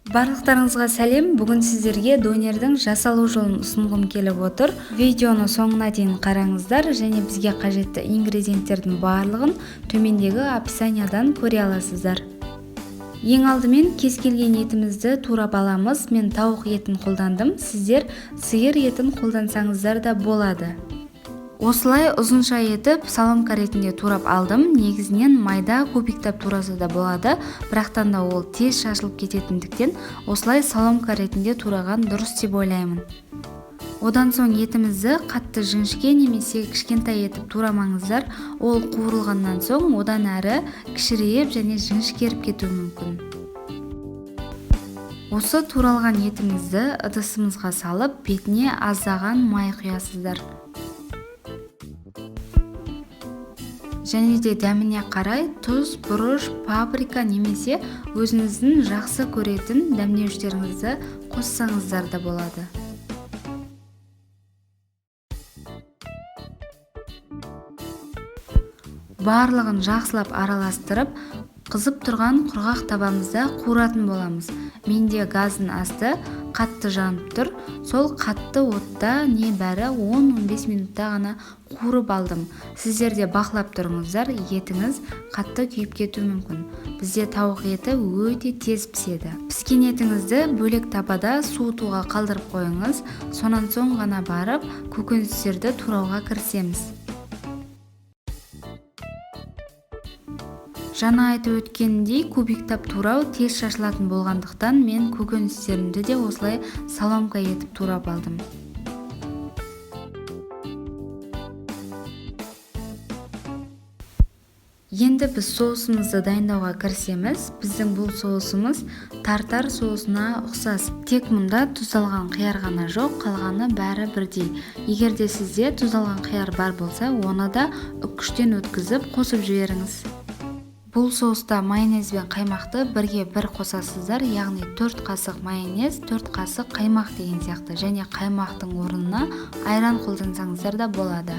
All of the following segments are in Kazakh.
Барлықтарыңызға сәлем. Бүгін сіздерге донердің жасалу жолын ұсынғым келіп отыр. Видеоны соңына дейін қараңыздар және бізге қажетті ингредиенттердің барлығын төмендегі описаниядан көре аласыздар. Ең алдымен кез келген етімізді турап аламыз. Мен тауық етін қолдандым. Сіздер сиыр етін қолдансаңыздар да болады. Осылай ұзынша етіп соломка ретінде турап алдым. Негізінен майда кубиктап тураса да болады, бірақтан да ол тез шашылып кететіндіктен осылай соломка ретінде тураған дұрыс деп ойлаймын. Одан соң етімізді қатты жіңішке немесе кішкентай етіп турамаңыздар. Ол қуырылғаннан соң одан әрі кішірейіп және жіңішкеріп кетуі мүмкін. Осы туралған етімізді ыдысымызға салып, бетіне аздаған май құясыздар. Және де дәміне қарай тұз, бұрыш, паприка немесе өзіңіздің жақсы көретін дәмдеуіштеріңізді қоссаңыздар да болады. Барлығын жақсылап араластырып, қызып тұрған құрғақ табамызда қуыратын боламыз. Менде газдың асты қатты жанып тұр. Сол қатты отта небәрі 10-15 минутта ғана қуырып алдым. Сіздер де бақылап тұрыңыздар, етіңіз қатты күйіп кетуі мүмкін. Бізде тауық еті өте тез піседі. Піскен етіңізді бөлек табада суытуға қалдырып қойыңыз. Сонан соң ғана барып көкөністерді турауға кірісеміз. Жаңа айтып өткеніндей, кубиктап турау тез шашылатын болғандықтан мен көкөністерімді де осылай соломка етіп турап алдым. Енді біз соусымызды дайындауға кірісеміз. Біздің бұл соусымыз тартар соусына ұқсас. Тек мұнда тұздалған қияр ғана жоқ, қалғаны бәрі бірдей. Егер де сізде тұздалған қияр бар болса, оны да үккіштен өткізіп қосып жіберіңіз. Бұл соуста майонез бен қаймақты бірге бір қосасыздар, яғни 4 қасық майонез, 4 қасық қаймақ деген сияқты, және қаймақтың орнына айран қолдансаңыздар да болады.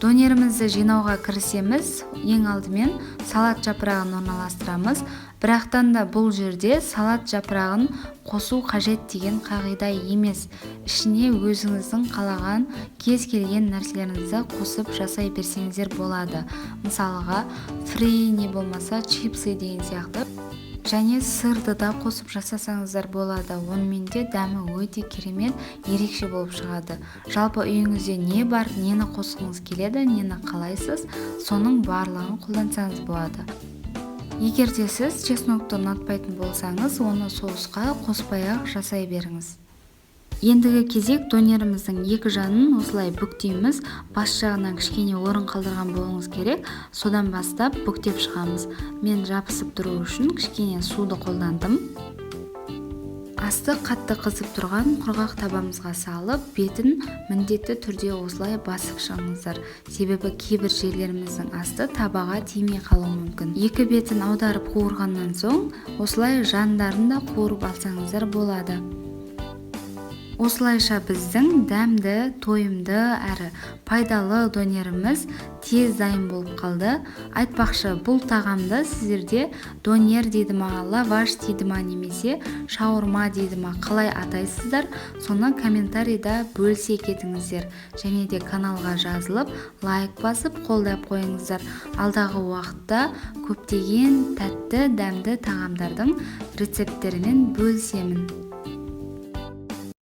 Донерімізді жинауға кірісеміз. Ең алдымен салат жапырағын орналастырамыз. Бірақтан да бұл жерде салат жапырағын қосу қажет деген қағида емес. Ішіне өзіңіздің қалаған кез келген нәрселеріңізді қосып жасай берсеңіздер болады. Мысалға, фри не болмаса чипсы деген сияқты. Және сырды да қосып жасасаңыздар болады. Онымен де дәмі өте керемет, ерекше болып шығады. Жалпы үйіңізде не бар, нені қосқыңыз келеді, нені қалайсыз, соның барлығын қолдансаңыз болады. Егер де сіз чеснокты ұнатпайтын болсаңыз, оны соусқа қоспай-ақ жасай беріңіз. Ендігі кезек донеріміздің екі жанын осылай бүктейміз. Бас жағынан кішкене орын қалдырған болуыңыз керек. Содан бастап бүктеп шығамыз. Мен жабысып тұру үшін кішкене суды қолдандым. Асты қатты қызып тұрған құрғақ табамызға салып, бетін міндетті түрде осылай басып шығыңыздар. Себебі кейбір жерлеріміздің асты табаға тимей қалуы мүмкін. Екі бетін аударып қуырғаннан соң, осылай жандарын да қуырып алсаңыздар болады. Осылайша біздің дәмді, тойымды әрі пайдалы донеріміз тез дайын болып қалды. Айтпақшы, бұл тағамды сіздерде донер дейді ма, лаваш дейді ма, немесе шаурма дейді ма, қалай атайсыздар, соны комментарийда бөлісе кетіңіздер. Және де каналға жазылып, лайк басып, қолдап қойыңыздар. Алдағы уақытта көптеген тәтті, дәмді тағамдардың рецепттерімен бөлісемін.